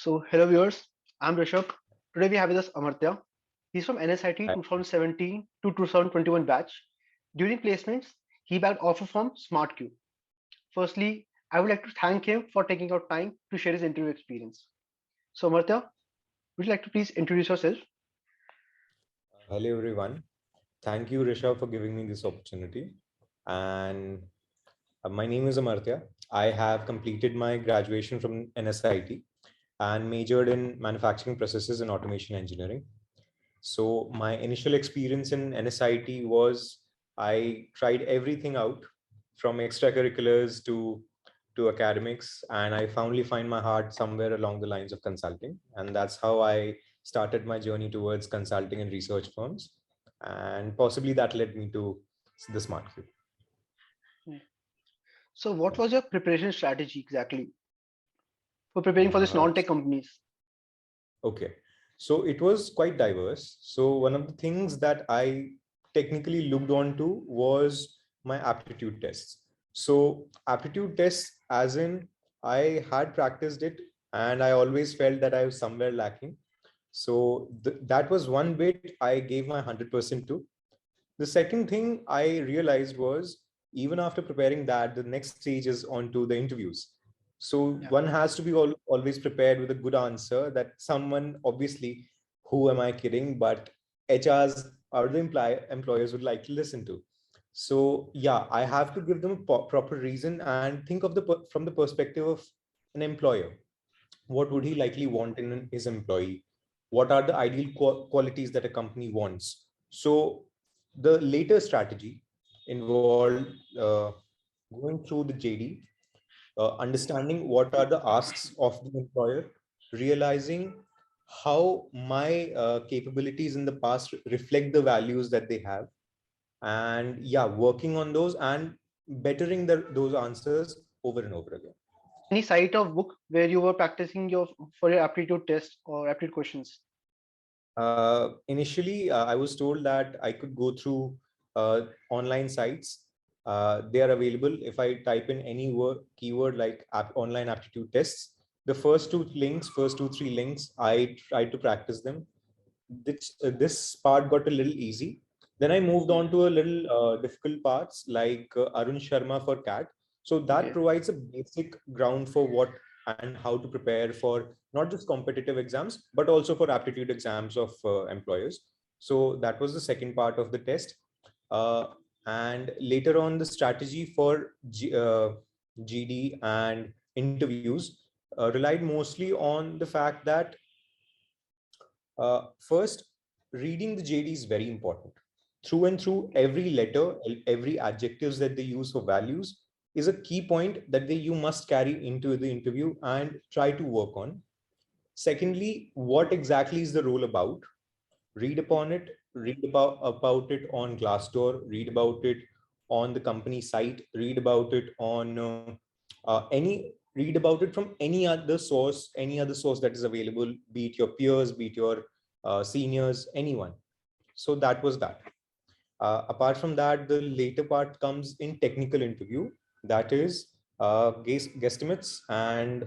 Hello viewers, I'm Rishabh. Today we have with us Amartya. He's from NSIT Hi. 2017 to 2021 batch. During placements, he bagged offer from SmartQ. Firstly, I would like to thank him for taking out time to share his interview experience. So Amartya, would you like to please introduce yourself? Hello, everyone. Thank you, Rishabh, for giving me this opportunity. And my name is Amartya. I have completed my graduation from NSIT and majored in manufacturing processes and automation engineering. So, my initial experience in NSIT was I tried everything out from extracurriculars to academics, and I finally find my heart somewhere along the lines of consulting. And that's how I started my journey towards consulting and research firms. And possibly that led me to the Smart Cube. Hmm. So what was your preparation strategy exactly for preparing for this Uh, non-tech companies? okay. So it was quite diverse. So one of the things that I technically looked on to was my aptitude tests. So aptitude tests, as in I had practiced it and I always felt that I was somewhere lacking. So that was one bit I gave my 100% to. The second thing I realized was even after preparing that, the next stage is onto the interviews. So Yeah. one has to be always prepared with a good answer that someone, obviously, who am I kidding, but HRs or the employers would like to listen to. So yeah, I have to give them a proper reason and think of from the perspective of an employer. What would he likely want in his employee? What are the ideal qualities that a company wants? So the later strategy involved going through the JD, understanding what are the asks of the employer, realizing how my capabilities in the past reflect the values that they have, and yeah, working on those and bettering those answers over and over again. Any site or book where you were practicing your for your aptitude test or aptitude questions? Initially, I was told that I could go through online sites. They are available. If I type in any keyword like online aptitude tests, the first two, three links, I tried to practice them. This part got a little easy. Then I moved Yeah. on to a little difficult parts like Arun Sharma for CAT. So that Okay. provides a basic ground for what and how to prepare for not just competitive exams, but also for aptitude exams of employers. So that was the second part of the test. Uh, and later on, the strategy for GD and interviews relied mostly on the fact that first, reading the JD is very important. Through and through, every letter, every adjectives that they use for values is a key point that you must carry into the interview and try to work on. Secondly, what exactly is the role about? Read upon it, read about it on Glassdoor, read about it on the company site, read about it on read about it from any other source that is available, be it your peers, be it your seniors, anyone. So that was that. Apart from that, the later part comes in technical interview, that is guesstimates and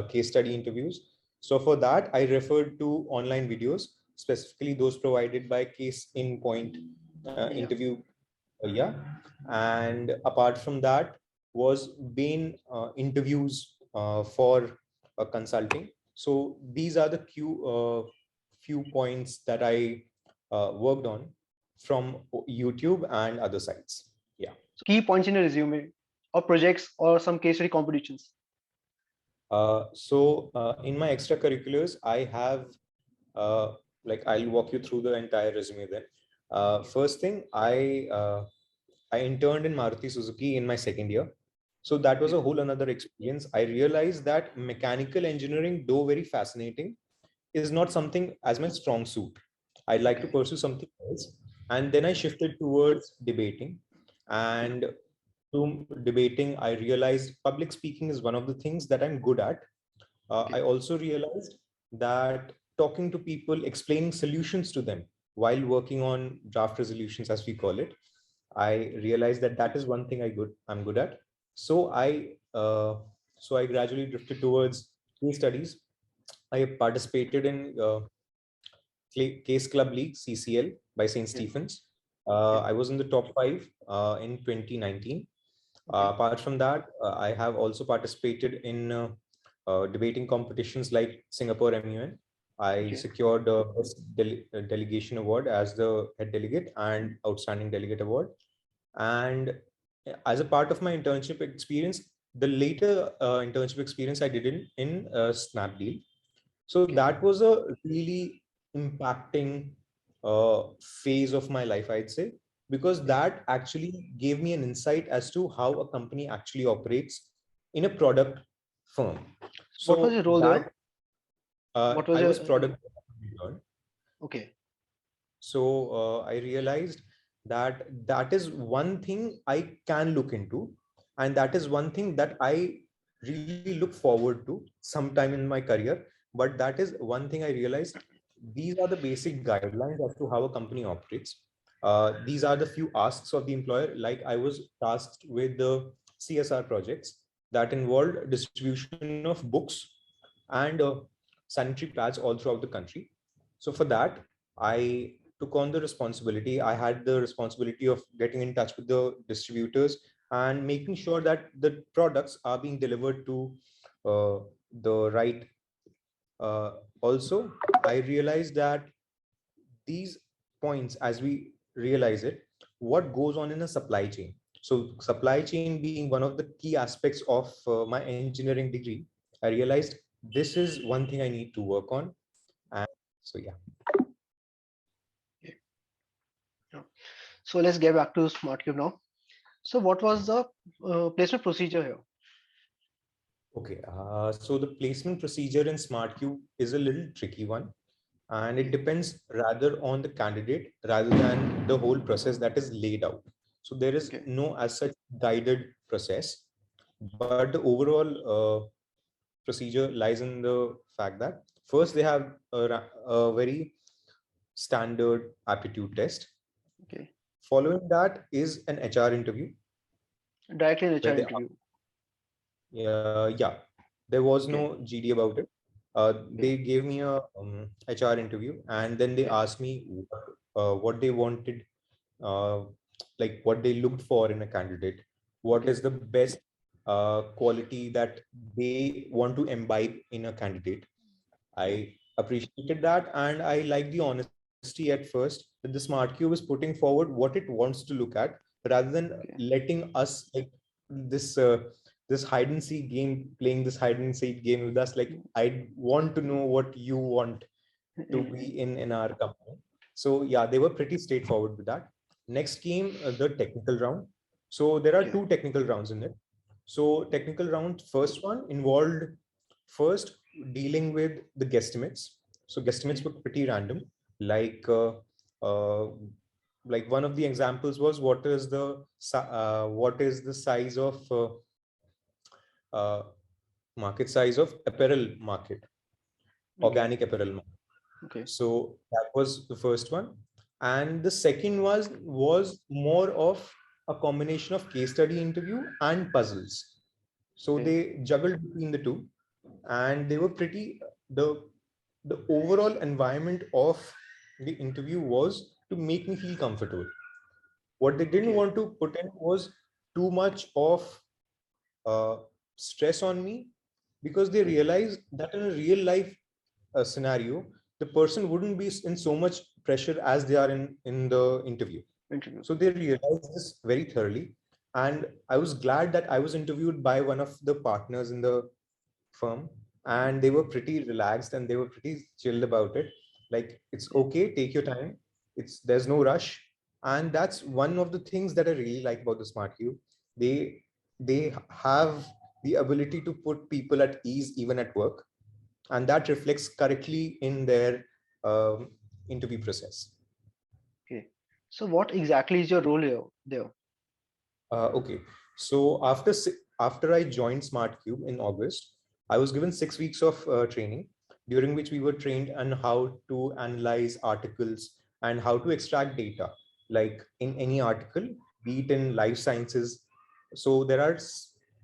case study interviews. So for that, I referred to online videos, specifically those provided by Case in Point Yeah. interview. Yeah. And apart from that was Bain interviews for consulting. So these are the few points that I worked on from YouTube and other sites. Yeah. So key points in your resume or projects or some case study competitions. In my extracurriculars, I have I'll walk you through the entire resume then. First thing, I interned in Maruti Suzuki in my second year. So that was Okay. a whole another experience. I realized that mechanical engineering, though very fascinating, is not something as my strong suit. I'd like to Okay. pursue something else. And then I shifted towards debating. Yeah. And through debating, I realized public speaking is one of the things that I'm good at. Okay. I also realized that talking to people, explaining solutions to them while working on draft resolutions, as we call it, I realized that that is one thing I'm good at. So I gradually drifted towards case studies. I participated in Case Club League (CCL) by St. Okay. Stephen's. Okay. I was in the top 5 in 2019. Okay. Apart from that, I have also participated in debating competitions like Singapore MUN. I Okay. secured Best Delegation Award as the head delegate and Outstanding Delegate Award. And as a part of my internship experience, the later internship experience I did in Snapdeal. So Okay. that was a really impacting phase of my life, I'd say, because Okay. that actually gave me an insight as to how a company actually operates in a product firm. What was your So role there? that What was I your was product lead. okay. So I realized that that is one thing I can look into, and that is one thing that I really look forward to sometime in my career. But that is one thing I realized. These are the basic guidelines as to how a company operates. These are the few asks of the employer. Like I was tasked with the CSR projects that involved distribution of books and sanitary pads all throughout the country. So for that, I took on the responsibility. I had the responsibility of getting in touch with the distributors and making sure that the products are being delivered to uh, the right. Uh, Also, I realized that these points, as we realize it, what goes on in a supply chain. So, supply chain being one of the key aspects of my engineering degree, I realized this is one thing I need to work on. And so, yeah. Okay. Yeah. So let's get back to SmartCube now. So what was the placement procedure here? Okay, so the placement procedure in SmartQ is a little tricky one, and it Okay. depends rather on the candidate rather than the whole process that is laid out. So there is Okay. no as such guided process, but the overall procedure lies in the fact that first they have a very standard aptitude test. Okay. Following that is an HR interview Directly in where HR they interview. yeah, there was Okay. no GD about it. Okay. They gave me a HR interview, and then they Okay. asked me what they wanted, uh, like what they looked for in a candidate, what Okay. is the best quality that they want to imbibe in a candidate. Okay. I appreciated that, and I like the honesty at first that the Smart Cube is putting forward what it wants to look at, rather than Okay. letting us like this this hide and seek game, playing this hide and seek game with us. Like I want to know what you want to be in our company. So yeah, they were pretty straightforward with that. Next came the technical round. So there are Okay. two technical rounds in it. So technical round, first one involved first dealing with the guesstimates. So guesstimates Okay. were pretty random. Like uh, like one of the examples was what is the size of uh, market size of apparel market, Okay. organic apparel market. Okay. So that was the first one. And the second was more of a combination of case study interview and puzzles. So Okay. they juggled between the two, and they were pretty the overall environment of the interview was to make me feel comfortable. What they didn't Okay. want to put in was too much of uh, stress on me, because they Okay. realized that in a real life scenario, the person wouldn't be in so much pressure as they are in the interview. Interview. So they realized this very thoroughly, and I was glad that I was interviewed by one of the partners in the firm, and they were pretty relaxed and they were pretty chilled about it. Like it's Okay. okay, take your time. There's no rush, and that's one of the things that I really like about the Smart Cube. They have the ability to put people at ease even at work, and that reflects correctly in their um, interview process. Okay. So what exactly is your role here there? Okay, so after I joined SmartCube in August, I was given 6 weeks of training, during which we were trained on how to analyze articles and how to extract data, like in any article, be it in life sciences. So there are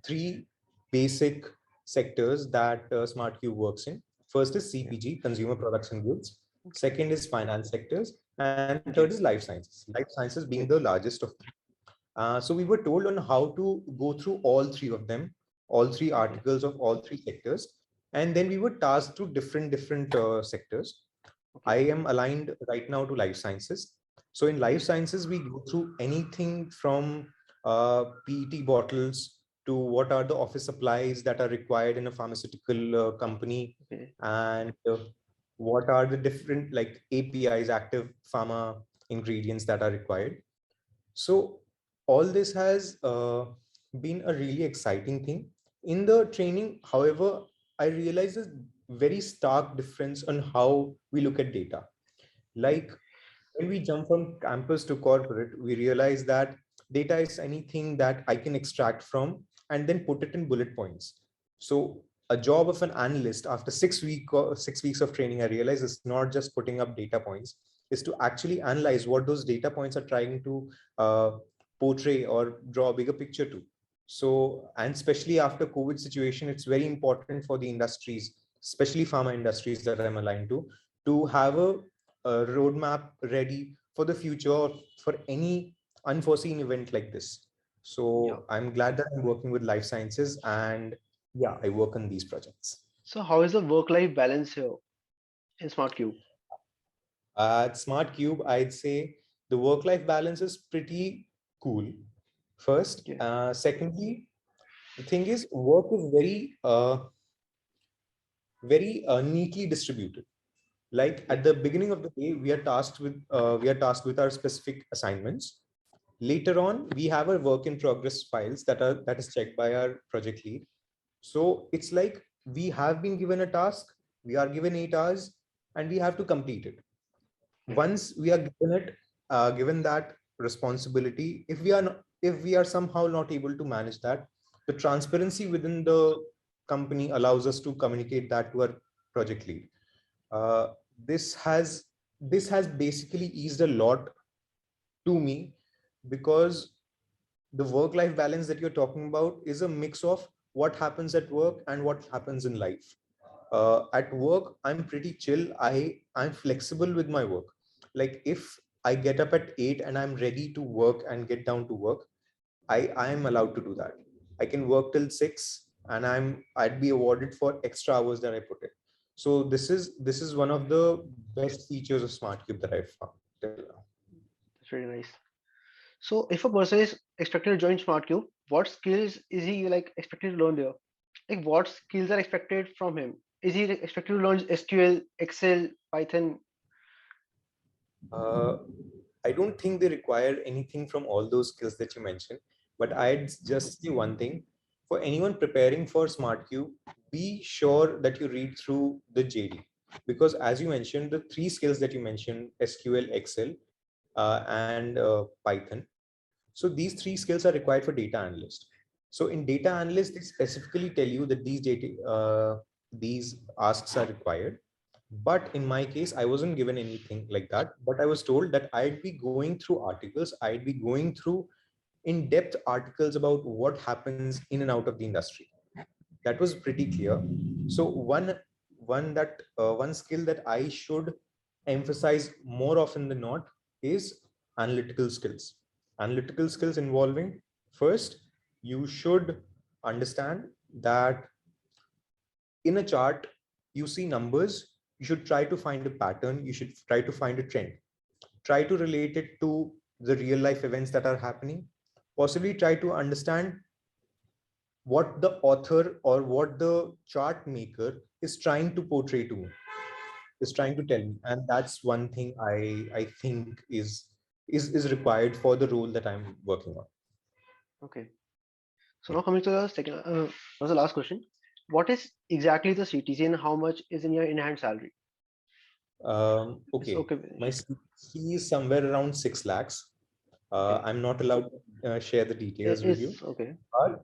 three basic sectors that SmartCube works in. First is CPG, consumer products and goods. Second is finance sectors, and third is Okay. life sciences. Life sciences being the Okay. largest of three. So we were told on how to go through all three of them, all three Okay. articles of all three sectors, and then we were tasked to different sectors. I Okay. am aligned right now to life sciences. So in life Okay. sciences, we go through anything from PET bottles to what are the office supplies that are required in a pharmaceutical company, Okay. and what are the different like APIs, active pharma ingredients that are required. So all this has been a really exciting thing. In the training, however, I realized a very stark difference on how we look at data. Okay. Like when we jump from campus to corporate, we realize that data is anything that I can extract from and then put it in bullet points. So a job of an analyst after 6 weeks of training, I realize it's not just putting up data points, is to actually analyze what those data points are trying to uh, portray or draw a bigger picture to. So, and especially after COVID situation, it's very important for the industries, especially pharma industries that I'm aligned to have a roadmap ready for the future for any unforeseen event like this. Yeah. So I'm glad that I'm working with life sciences, and yeah, I work on these projects. So how is the work-life balance here in SmartCube? At Smart Cube, I'd say the work-life balance is pretty cool. First, Okay. secondly, the thing is, work is very neatly distributed. Like Okay. at the beginning of the day, we are tasked with our specific assignments. Later on, we have our work in progress files that is checked by our project lead. So it's like we have been given a task, we are given 8 hours, and we have to complete it. Okay. Once we are given that responsibility, if we are somehow not able to manage that, the transparency within the company allows us to communicate that to our project lead. uh, this has this has basically eased a lot to me, because the work life balance that you're talking about is a mix of what happens at work and what happens in life. At work, I'm pretty chill. I'm flexible with my work. Like if I get up at 8 and I'm ready to work and get down to work, I am allowed to do that. I can work till 6 and I'd be awarded for extra hours that I put in. So this is one of the best features of SmartCube that I've found till now. That's really nice. So if a person is expected to join SmartCube, what skills is he like expected to learn there? Like what skills are expected from him? Is he expected to learn SQL, Excel, Python? Uh, I don't think they require anything from all those skills that you mentioned, but Okay. I'd just say one thing. For anyone preparing for SmartQ, be sure that you read through the JD, because as you mentioned, the three skills that you mentioned, SQL, Excel, and Python. So these three skills are required for data analyst. So in data analyst, they specifically tell you that these asks are required. But in my case, I wasn't given anything like that. But I was told that I'd be going through articles, I'd be going through in-depth articles about what happens in and out of the industry. That was pretty clear. So one skill that I should emphasize more often than not is analytical skills. Analytical skills involving, first, you should understand that in a chart you see numbers, you should try to find a pattern, you should try to find a trend, try to relate it to the real life events that are happening, possibly try to understand what the author or what the chart maker is trying to portray to me, is trying to tell me. And that's one thing I think is required for the role that I'm working on. Okay. So now coming to the second, was the last question. What is exactly the CTC and how much is in your in-hand salary? It's Okay, okay. With my me. fee is somewhere around 6 lakhs. Okay. I'm not allowed to share the details with you, It's okay. but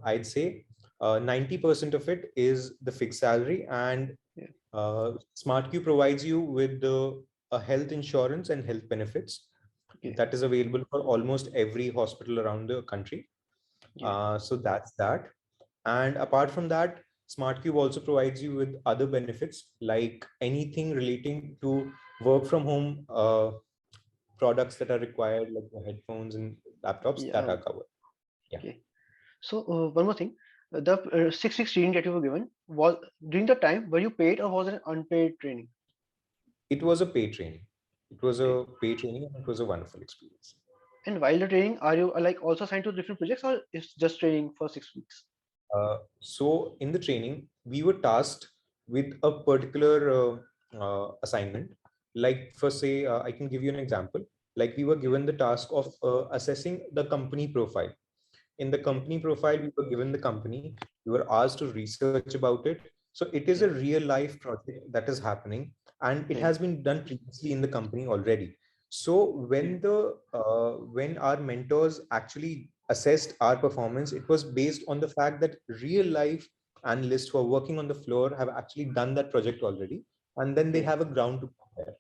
I'd say 90% of it is the fixed salary, and Yeah. SmartQ provides you with a health insurance and health benefits Okay. that is available for almost every hospital around the country. Yeah. So that's that. And apart from that, SmartCube also provides you with other benefits like anything relating to work from home products that are required, like the headphones and laptops that Yeah. are covered. Yeah, Okay. So one more thing, the 6 weeks training that you were given was during the time were you paid or was it unpaid training? it was a paid training. It was Okay. a paid training and it was a wonderful experience. And while the training, are you like also assigned to different projects or it's just training for 6 weeks? So in the training, we were tasked with a particular assignment. Like for say, I can give you an example. Like we were given the task of assessing the company profile. In the Okay. company profile, we were given the company. We were asked to research about it. So it is a Okay. real life project that is happening, and it Okay. has been done previously in the company already. So Okay. when our mentors actually assessed our performance, it was based on the fact that real life analysts who are working on the floor have actually done that project already, and then they Okay. have a ground to compare.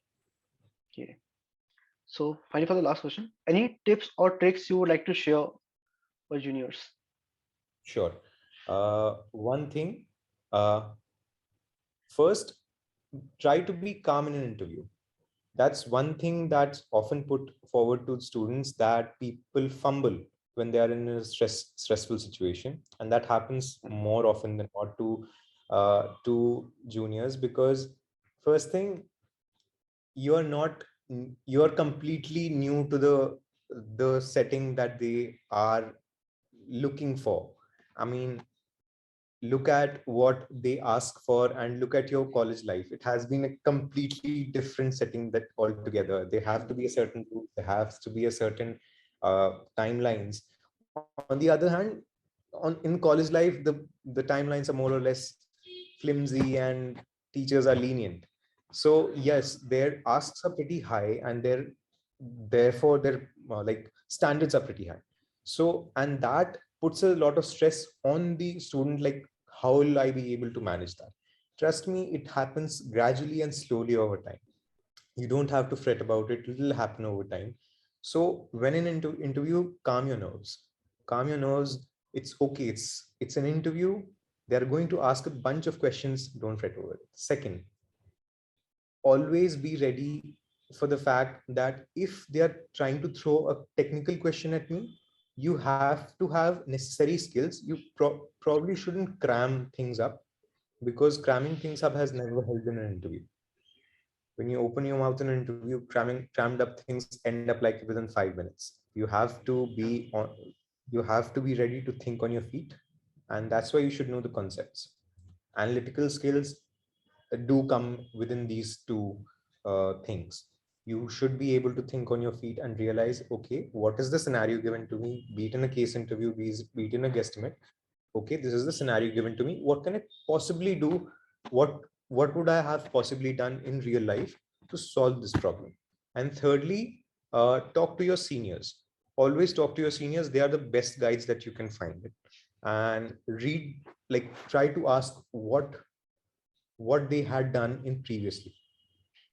Okay. So finally for the last question, any tips or tricks you would like to share for juniors? Sure. One thing. Uh, First, try to be calm in an interview. That's one thing that's often put forward to students, that people fumble when they are in a stressful situation, and that happens more often than not to juniors, because first thing, you are not you are completely new to the setting that they are looking for. I mean, look at what they ask for and look at your college life. It has been a completely different setting that altogether. There have to be a certain rules, there has to be a certain timelines. On the other hand, in college life, the timelines are more or less flimsy and teachers are lenient. So yes, their asks are pretty high, and therefore their like standards are pretty high. So, and that puts a lot of stress on the student, like how will I be able to manage that? Trust me, it happens gradually and slowly over time. You don't have to fret about it. It will happen over time. So when in interview, calm your nerves. Calm your nerves. It's okay. It's an interview. They're going to ask a bunch of questions. Don't fret over it. Second, always be ready for the fact that if they are trying to throw a technical question at me, you have to have necessary skills. You probably shouldn't cram things up, because cramming things up has never helped in an interview. When you open your mouth in an interview, crammed up things end up like within 5 minutes. You have to be ready to think on your feet, and that's why you should know the concepts. Analytical skills do come within these two things. You should be able to think on your feet and realize, okay, what is the scenario given to me, be it in a case interview, be it in a guesstimate. Okay, this is the scenario given to me. What can I possibly do? What would I have possibly done in real life to solve this problem? And thirdly, talk to your seniors. Always talk to your seniors. They are the best guides that you can find. And read, like, try to ask what they had done in previously.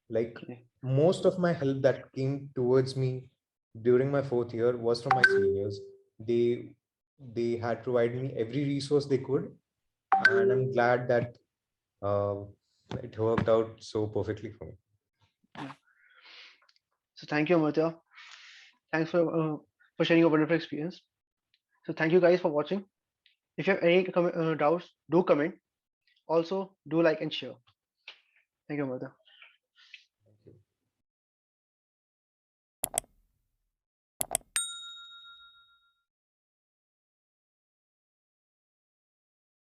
Like, Okay. most of my help that came towards me during my fourth year was from my seniors. They had provided me every resource they could, and I'm glad that uh, it worked out so perfectly for me. Yeah. So thank you, Amartya. Thanks for sharing your wonderful experience. So thank you guys for watching. If you have any doubts, do comment. Also, do like and share. Thank you, Amartya.